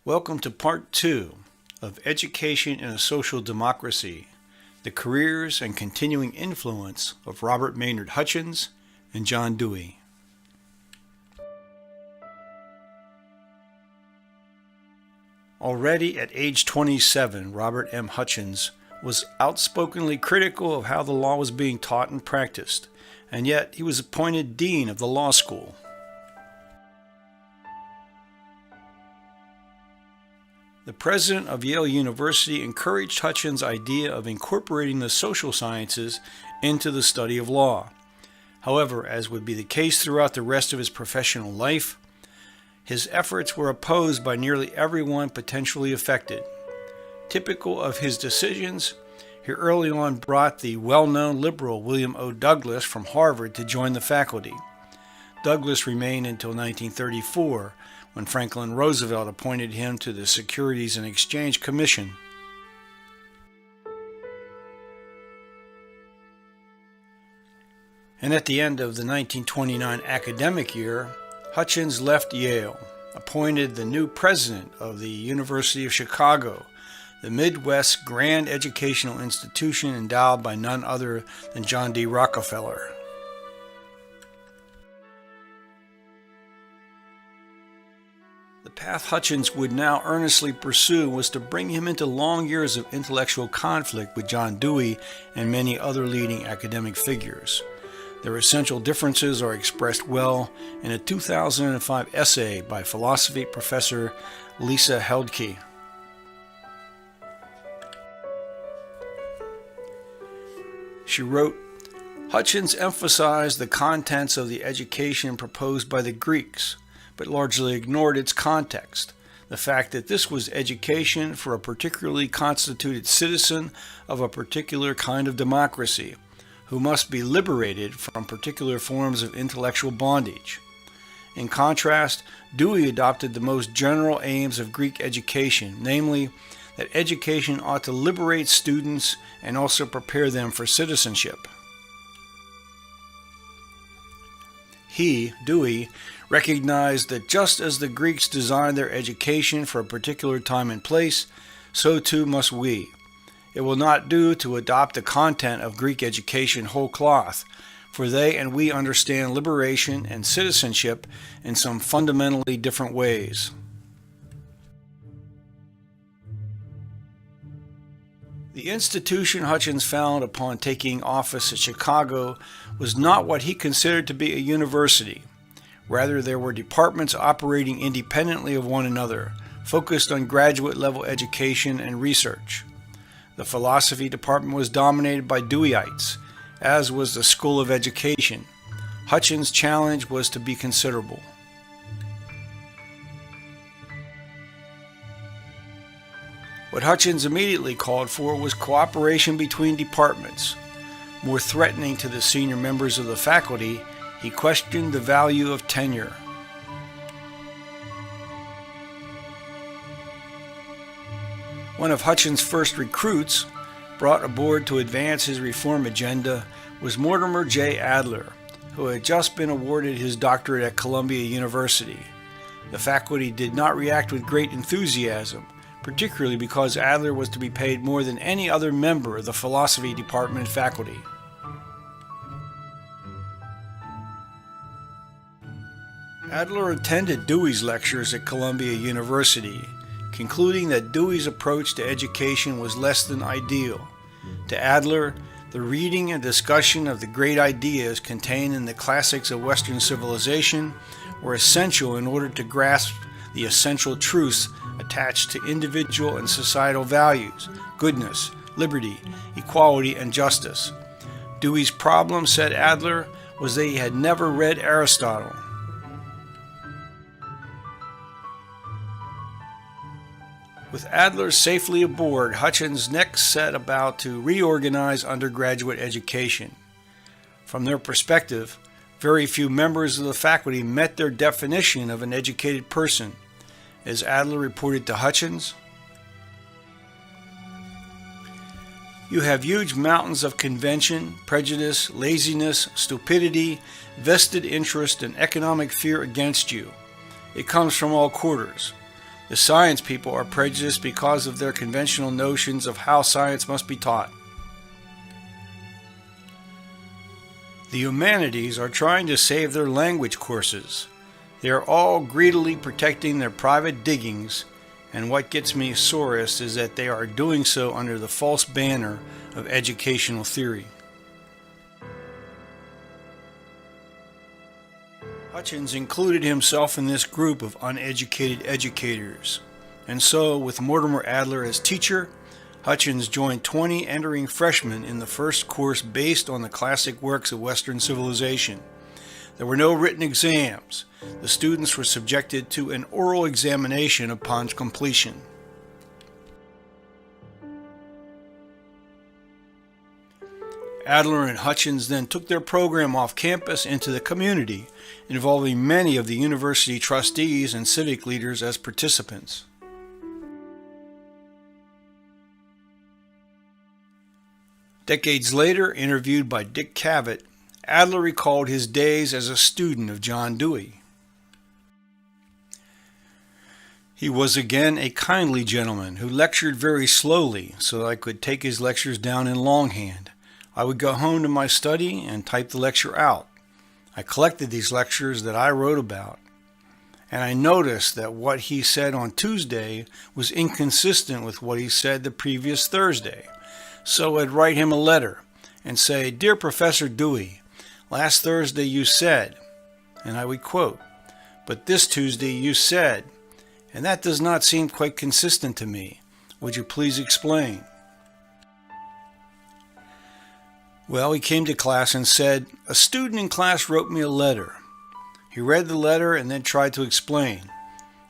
Welcome to Part 2 of Education in a Social Democracy, the careers and continuing influence of Robert Maynard Hutchins and John Dewey. Already at age 27, Robert M. Hutchins was outspokenly critical of how the law was being taught and practiced, and yet he was appointed dean of the law school. The president of Yale University encouraged Hutchins' idea of incorporating the social sciences into the study of law. However, as would be the case throughout the rest of his professional life, his efforts were opposed by nearly everyone potentially affected. Typical of his decisions, he early on brought the well-known liberal William O. Douglas from Harvard to join the faculty. Douglas remained until 1934, when Franklin Roosevelt appointed him to the Securities and Exchange Commission. And at the end of the 1929 academic year, Hutchins left Yale, appointed the new president of the University of Chicago, the Midwest's grand educational institution endowed by none other than John D. Rockefeller. The path Hutchins would now earnestly pursue was to bring him into long years of intellectual conflict with John Dewey and many other leading academic figures. Their essential differences are expressed well in a 2005 essay by philosophy professor Lisa Heldke. She wrote, "Hutchins emphasized the contents of the education proposed by the Greeks, but largely ignored its context, the fact that this was education for a particularly constituted citizen of a particular kind of democracy, who must be liberated from particular forms of intellectual bondage. In contrast, Dewey adopted the most general aims of Greek education, namely, that education ought to liberate students and also prepare them for citizenship. He, Dewey, recognized that just as the Greeks designed their education for a particular time and place, so too must we. It will not do to adopt the content of Greek education whole cloth, for they and we understand liberation and citizenship in some fundamentally different ways." The institution Hutchins found upon taking office at Chicago was not what he considered to be a university. Rather, there were departments operating independently of one another, focused on graduate-level education and research. The philosophy department was dominated by Deweyites, as was the School of Education. Hutchins' challenge was to be considerable. What Hutchins immediately called for was cooperation between departments. More threatening to the senior members of the faculty, he questioned the value of tenure. One of Hutchins' first recruits, brought aboard to advance his reform agenda, was Mortimer J. Adler, who had just been awarded his doctorate at Columbia University. The faculty did not react with great enthusiasm, particularly because Adler was to be paid more than any other member of the philosophy department faculty. Adler attended Dewey's lectures at Columbia University, concluding that Dewey's approach to education was less than ideal. To Adler, the reading and discussion of the great ideas contained in the classics of Western civilization were essential in order to grasp the essential truths attached to individual and societal values, goodness, liberty, equality, and justice. Dewey's problem, said Adler, was that he had never read Aristotle. With Adler safely aboard, Hutchins next set about to reorganize undergraduate education. From their perspective, very few members of the faculty met their definition of an educated person. As Adler reported to Hutchins, "You have huge mountains of convention, prejudice, laziness, stupidity, vested interest, and economic fear against you. It comes from all quarters. The science people are prejudiced because of their conventional notions of how science must be taught. The humanities are trying to save their language courses. They are all greedily protecting their private diggings, and what gets me sorest is that they are doing so under the false banner of educational theory. Hutchins included himself in this group of uneducated educators, and so, with Mortimer Adler as teacher, Hutchins joined 20 entering freshmen in the first course based on the classic works of Western civilization. There were no written exams. The students were subjected to an oral examination upon completion. Adler and Hutchins then took their program off campus into the community, involving many of the university trustees and civic leaders as participants. Decades later, interviewed by Dick Cavett, Adler recalled his days as a student of John Dewey. He was again a kindly gentleman who lectured very slowly so that I could take his lectures down in longhand. I would go home to my study and type the lecture out. I collected these lectures that I wrote about, and I noticed that what he said on Tuesday was inconsistent with what he said the previous Thursday. So I'd write him a letter and say, "Dear Professor Dewey, last Thursday you said," and I would quote, "but this Tuesday you said, and that does not seem quite consistent to me. Would you please explain?" Well, he came to class and said, "A student in class wrote me a letter." He read the letter and then tried to explain.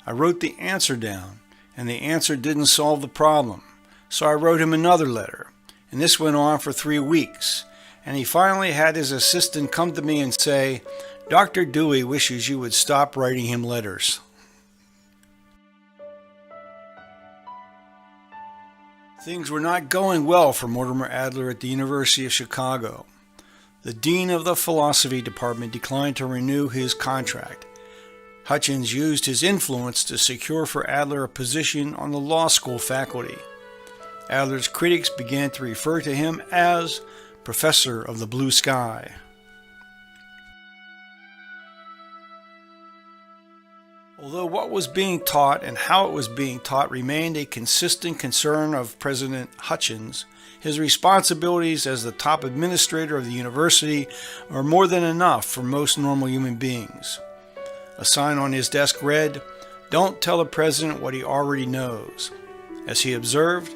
I wrote the answer down, and the answer didn't solve the problem. So I wrote him another letter, and this went on for 3 weeks. And he finally had his assistant come to me and say, "Dr. Dewey wishes you would stop writing him letters." Things were not going well for Mortimer Adler at the University of Chicago. The dean of the philosophy department declined to renew his contract. Hutchins used his influence to secure for Adler a position on the law school faculty. Adler's critics began to refer to him as Professor of the Blue Sky. Although what was being taught and how it was being taught remained a consistent concern of President Hutchins, his responsibilities as the top administrator of the university are more than enough for most normal human beings. A sign on his desk read, "Don't tell the president what he already knows." As he observed,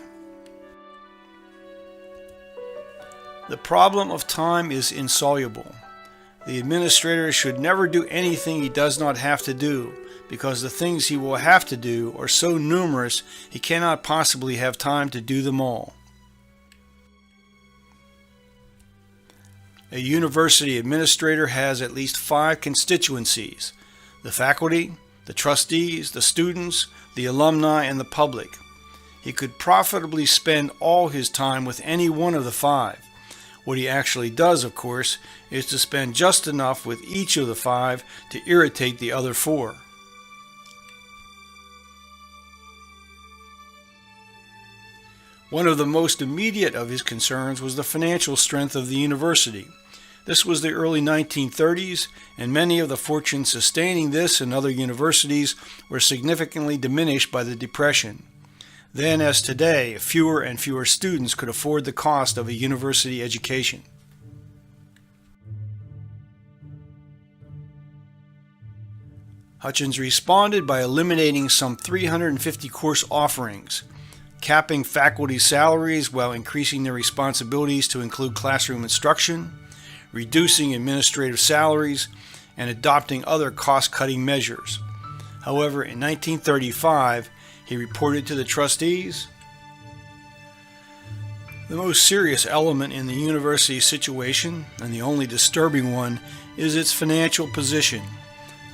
"The problem of time is insoluble. The administrator should never do anything he does not have to do, because the things he will have to do are so numerous he cannot possibly have time to do them all." A university administrator has at least 5 constituencies: the faculty, the trustees, the students, the alumni, and the public. He could profitably spend all his time with any one of the 5. What he actually does, of course, is to spend just enough with each of the 5 to irritate the other 4. One of the most immediate of his concerns was the financial strength of the university. This was the early 1930s, and many of the fortunes sustaining this and other universities were significantly diminished by the Depression. Then, as today, fewer and fewer students could afford the cost of a university education. Hutchins responded by eliminating some 350 course offerings, capping faculty salaries while increasing their responsibilities to include classroom instruction, reducing administrative salaries, and adopting other cost-cutting measures. However, in 1935, he reported to the trustees, "The most serious element in the university's situation, and the only disturbing one, is its financial position.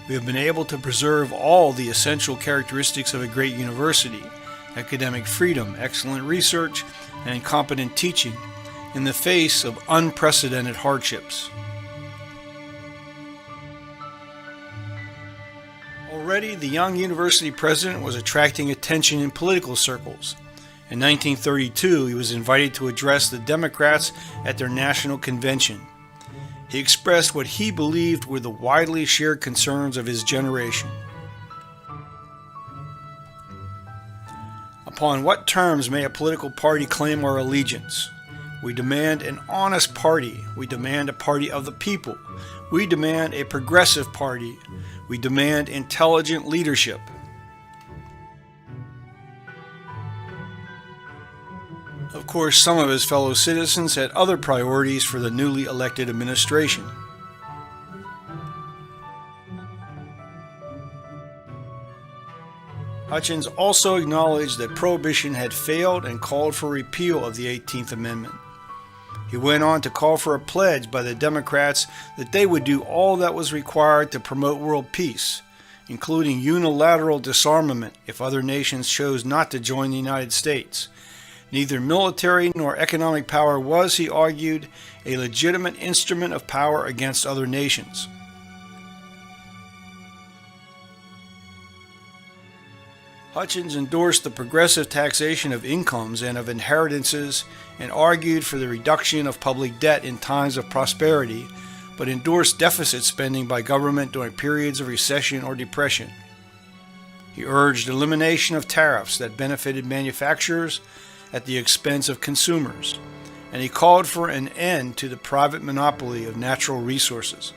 We have been able to preserve all the essential characteristics of a great university: academic freedom, excellent research, and competent teaching, in the face of unprecedented hardships." Already, the young university president was attracting attention in political circles. In 1932, he was invited to address the Democrats at their national convention. He expressed what he believed were the widely shared concerns of his generation. Upon what terms may a political party claim our allegiance? We demand an honest party. We demand a party of the people. We demand a progressive party. We demand intelligent leadership. Of course, some of his fellow citizens had other priorities for the newly elected administration. Hutchins also acknowledged that prohibition had failed and called for repeal of the 18th Amendment. He went on to call for a pledge by the Democrats that they would do all that was required to promote world peace, including unilateral disarmament if other nations chose not to join the United States. Neither military nor economic power was, he argued, a legitimate instrument of power against other nations. Hutchins endorsed the progressive taxation of incomes and of inheritances and argued for the reduction of public debt in times of prosperity, but endorsed deficit spending by government during periods of recession or depression. He urged elimination of tariffs that benefited manufacturers at the expense of consumers, and he called for an end to the private monopoly of natural resources.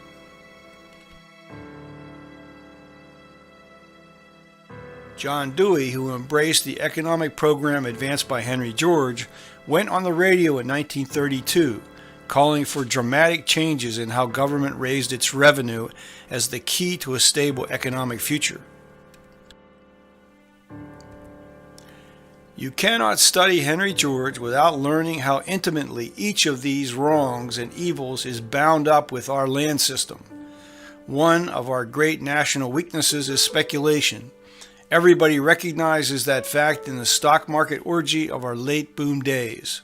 John Dewey, who embraced the economic program advanced by Henry George, went on the radio in 1932, calling for dramatic changes in how government raised its revenue as the key to a stable economic future. You cannot study Henry George without learning how intimately each of these wrongs and evils is bound up with our land system. One of our great national weaknesses is speculation. Everybody recognizes that fact in the stock market orgy of our late boom days.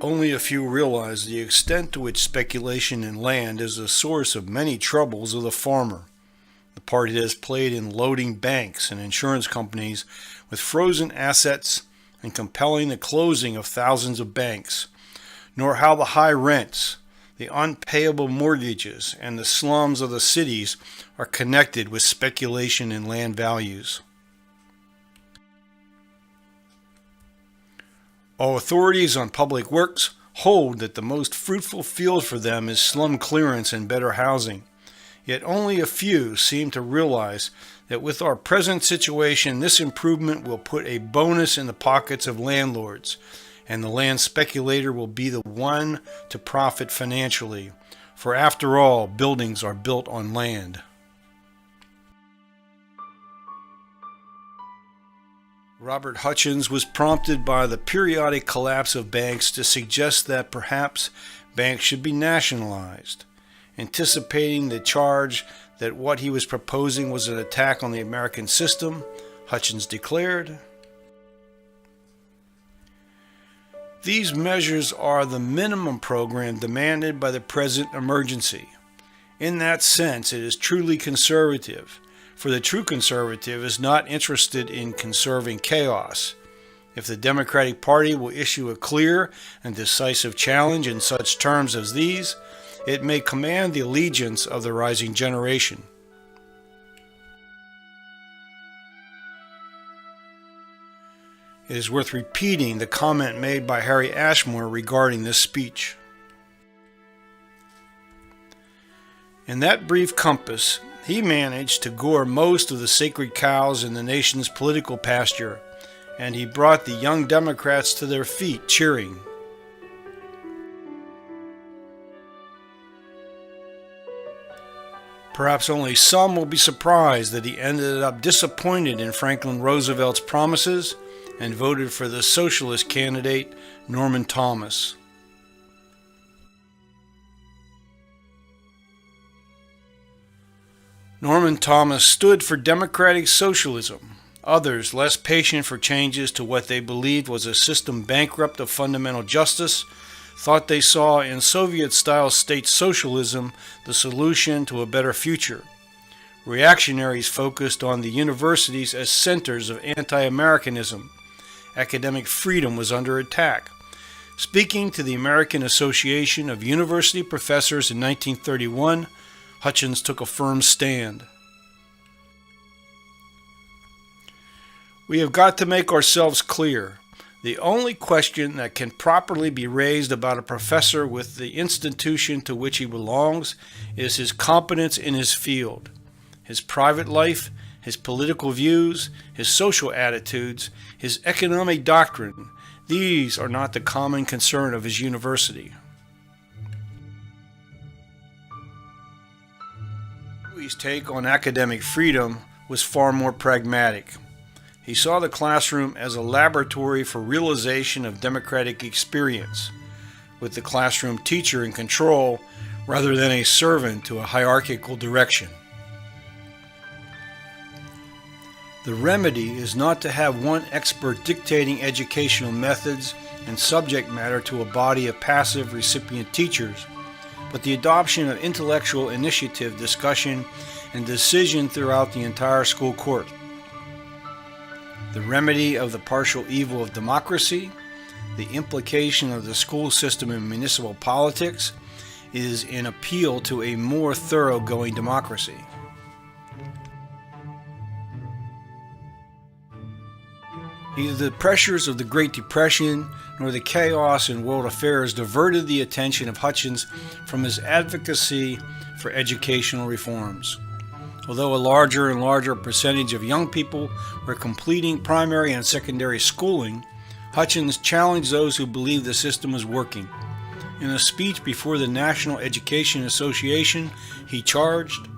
Only a few realize the extent to which speculation in land is the source of many troubles of the farmer. The part it has played in loading banks and insurance companies with frozen assets and compelling the closing of thousands of banks, nor how the high rents, the unpayable mortgages, and the slums of the cities are connected with speculation in land values. All authorities on public works hold that the most fruitful field for them is slum clearance and better housing. Yet only a few seem to realize that with our present situation, this improvement will put a bonus in the pockets of landlords, and the land speculator will be the one to profit financially. For after all, buildings are built on land. Robert Hutchins was prompted by the periodic collapse of banks to suggest that perhaps banks should be nationalized. Anticipating the charge that what he was proposing was an attack on the American system, Hutchins declared, "These measures are the minimum program demanded by the present emergency. In that sense, it is truly conservative, for the true conservative is not interested in conserving chaos. If the Democratic Party will issue a clear and decisive challenge in such terms as these, it may command the allegiance of the rising generation." It is worth repeating the comment made by Harry Ashmore regarding this speech. In that brief compass, he managed to gore most of the sacred cows in the nation's political pasture, and he brought the young Democrats to their feet cheering. Perhaps only some will be surprised that he ended up disappointed in Franklin Roosevelt's promises and voted for the socialist candidate Norman Thomas. Norman Thomas stood for democratic socialism. Others, less patient for changes to what they believed was a system bankrupt of fundamental justice, thought they saw in Soviet-style state socialism the solution to a better future. Reactionaries focused on the universities as centers of anti-Americanism. Academic freedom was under attack. Speaking to the American Association of University Professors in 1931, Hutchins took a firm stand. We have got to make ourselves clear. The only question that can properly be raised about a professor with the institution to which he belongs is his competence in his field. His private life, his political views, his social attitudes, his economic doctrine, these are not the common concern of his university. Dewey's take on academic freedom was far more pragmatic. He saw the classroom as a laboratory for realization of democratic experience, with the classroom teacher in control rather than a servant to a hierarchical direction. The remedy is not to have one expert dictating educational methods and subject matter to a body of passive recipient teachers, but the adoption of intellectual initiative, discussion, and decision throughout the entire school court. The remedy of the partial evil of democracy, the implication of the school system in municipal politics, is an appeal to a more thoroughgoing democracy. Neither the pressures of the Great Depression nor the chaos in world affairs diverted the attention of Hutchins from his advocacy for educational reforms. Although a larger and larger percentage of young people were completing primary and secondary schooling, Hutchins challenged those who believed the system was working. In a speech before the National Education Association, he charged,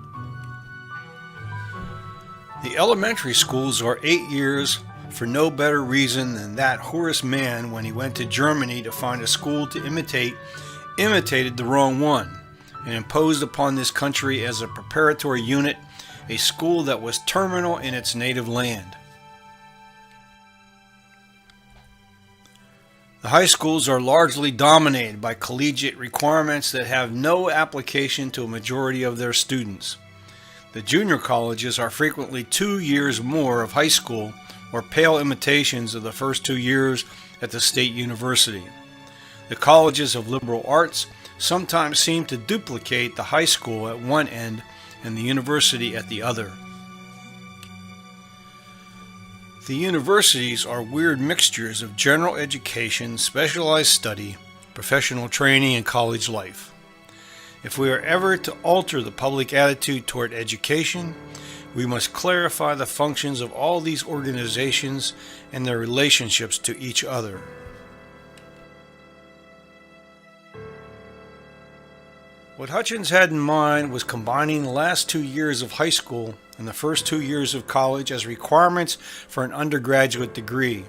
"The elementary schools are 8 years for no better reason than that Horace Mann, when he went to Germany to find a school to imitate, imitated the wrong one, and imposed upon this country as a preparatory unit a school that was terminal in its native land." The high schools are largely dominated by collegiate requirements that have no application to a majority of their students. The junior colleges are frequently 2 years more of high school, or pale imitations of the first 2 years at the state university. The colleges of liberal arts sometimes seem to duplicate the high school at one end and the university at the other. The universities are weird mixtures of general education, specialized study, professional training, and college life. If we are ever to alter the public attitude toward education, we must clarify the functions of all these organizations and their relationships to each other. What Hutchins had in mind was combining the last 2 years of high school and the first 2 years of college as requirements for an undergraduate degree.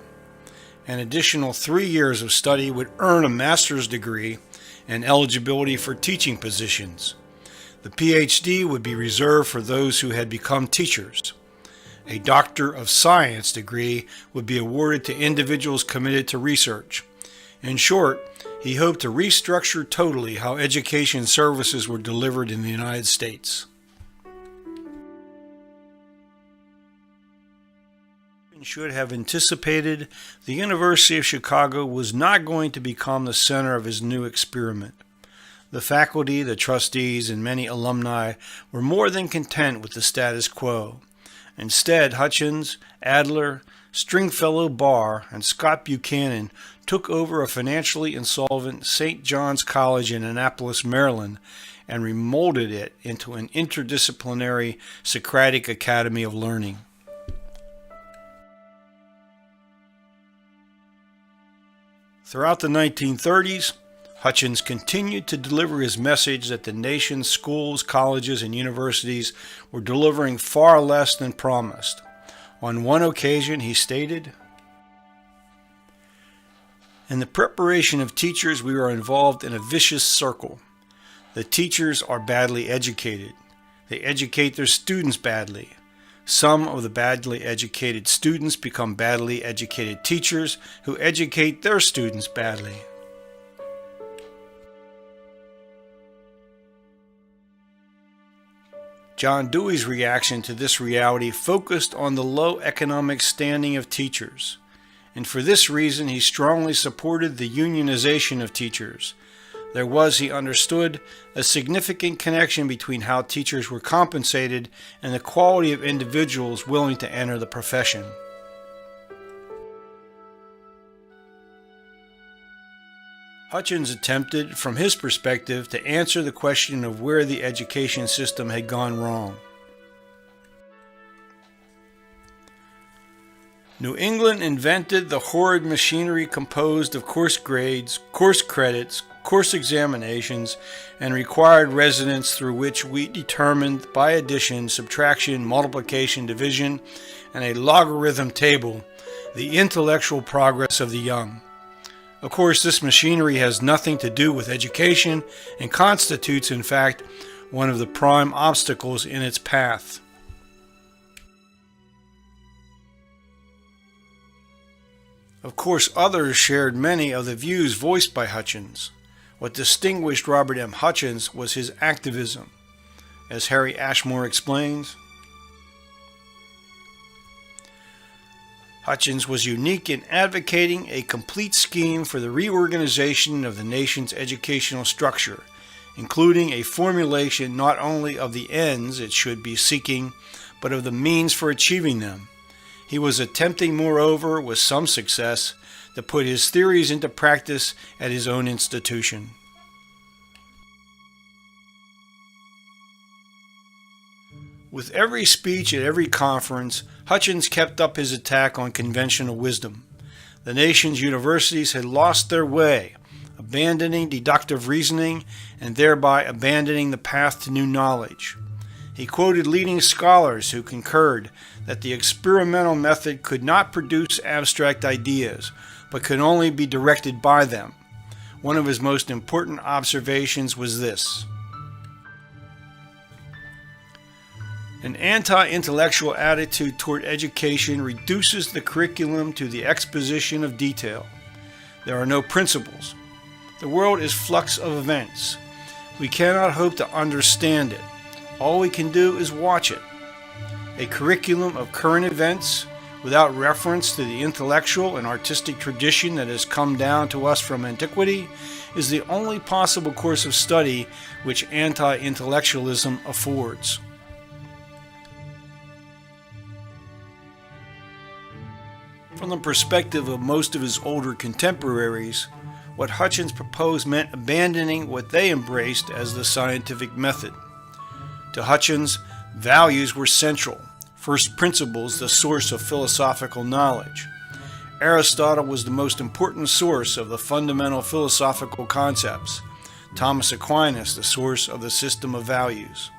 An additional 3 years of study would earn a master's degree and eligibility for teaching positions. The PhD would be reserved for those who had become teachers. A Doctor of Science degree would be awarded to individuals committed to research. In short, he hoped to restructure totally how education services were delivered in the United States. He should have anticipated the University of Chicago was not going to become the center of his new experiment. The faculty, the trustees, and many alumni were more than content with the status quo. Instead, Hutchins, Adler, Stringfellow Barr, and Scott Buchanan took over a financially insolvent St. John's College in Annapolis, Maryland, and remolded it into an interdisciplinary Socratic Academy of Learning. Throughout the 1930s, Hutchins continued to deliver his message that the nation's schools, colleges, and universities were delivering far less than promised. On one occasion, he stated, "In the preparation of teachers, we are involved in a vicious circle. The teachers are badly educated. They educate their students badly. Some of the badly educated students become badly educated teachers who educate their students badly." John Dewey's reaction to this reality focused on the low economic standing of teachers, and for this reason he strongly supported the unionization of teachers. There was, he understood, a significant connection between how teachers were compensated and the quality of individuals willing to enter the profession. Hutchins attempted, from his perspective, to answer the question of where the education system had gone wrong. New England invented the horrid machinery composed of course grades, course credits, course examinations, and required residence through which we determined by addition, subtraction, multiplication, division, and a logarithm table the intellectual progress of the young. Of course, this machinery has nothing to do with education and constitutes, in fact, one of the prime obstacles in its path. Of course, others shared many of the views voiced by Hutchins. What distinguished Robert M. Hutchins was his activism. As Harry Ashmore explains, Hutchins was unique in advocating a complete scheme for the reorganization of the nation's educational structure, including a formulation not only of the ends it should be seeking, but of the means for achieving them. He was attempting, moreover, with some success, to put his theories into practice at his own institution. With every speech at every conference, Hutchins kept up his attack on conventional wisdom. The nation's universities had lost their way, abandoning deductive reasoning and thereby abandoning the path to new knowledge. He quoted leading scholars who concurred that the experimental method could not produce abstract ideas, but could only be directed by them. One of his most important observations was this: an anti-intellectual attitude toward education reduces the curriculum to the exposition of detail. There are no principles. The world is flux of events. We cannot hope to understand it. All we can do is watch it. A curriculum of current events, without reference to the intellectual and artistic tradition that has come down to us from antiquity, is the only possible course of study which anti-intellectualism affords. From the perspective of most of his older contemporaries, what Hutchins proposed meant abandoning what they embraced as the scientific method. To Hutchins, values were central, first principles the source of philosophical knowledge. Aristotle was the most important source of the fundamental philosophical concepts, Thomas Aquinas the source of the system of values.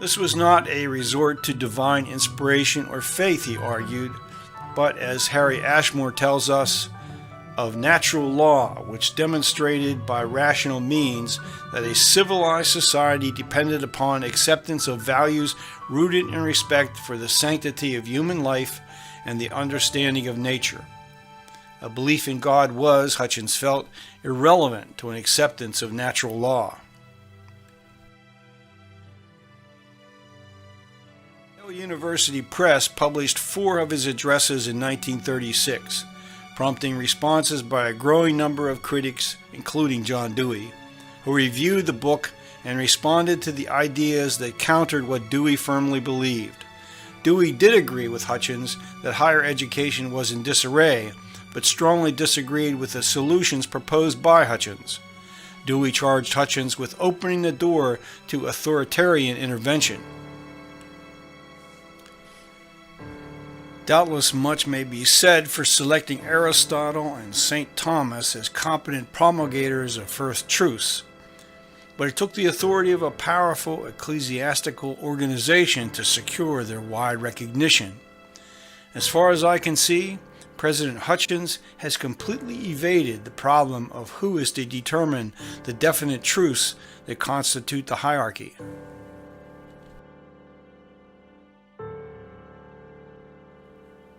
This was not a resort to divine inspiration or faith, he argued, but, as Harry Ashmore tells us, of natural law, which demonstrated by rational means that a civilized society depended upon acceptance of values rooted in respect for the sanctity of human life and the understanding of nature. A belief in God was, Hutchins felt, irrelevant to an acceptance of natural law. Yale University Press published 4 of his addresses in 1936, prompting responses by a growing number of critics, including John Dewey, who reviewed the book and responded to the ideas that countered what Dewey firmly believed. Dewey did agree with Hutchins that higher education was in disarray, but strongly disagreed with the solutions proposed by Hutchins. Dewey charged Hutchins with opening the door to authoritarian intervention. Doubtless much may be said for selecting Aristotle and St. Thomas as competent promulgators of first truths, but it took the authority of a powerful ecclesiastical organization to secure their wide recognition. As far as I can see, President Hutchins has completely evaded the problem of who is to determine the definite truths that constitute the hierarchy.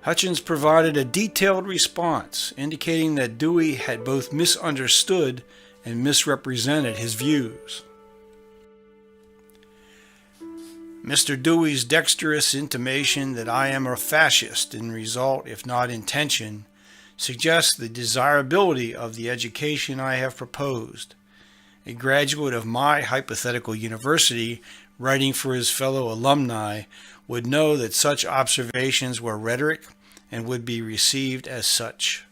Hutchins provided a detailed response, indicating that Dewey had both misunderstood and misrepresented his views. Mr. Dewey's dexterous intimation that I am a fascist in result, if not intention, suggests the desirability of the education I have proposed. A graduate of my hypothetical university, writing for his fellow alumni, would know that such observations were rhetoric and would be received as such.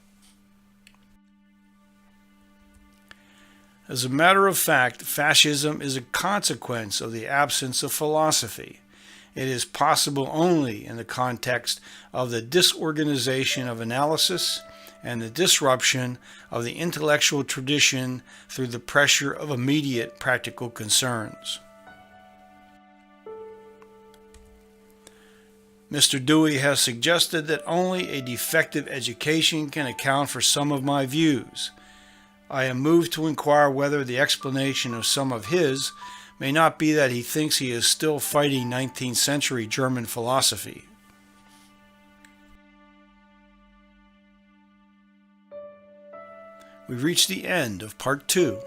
As a matter of fact, fascism is a consequence of the absence of philosophy. It is possible only in the context of the disorganization of analysis and the disruption of the intellectual tradition through the pressure of immediate practical concerns. Mr. Dewey has suggested that only a defective education can account for some of my views. I am moved to inquire whether the explanation of some of his may not be that he thinks he is still fighting 19th century German philosophy. We've reached the end of part 2.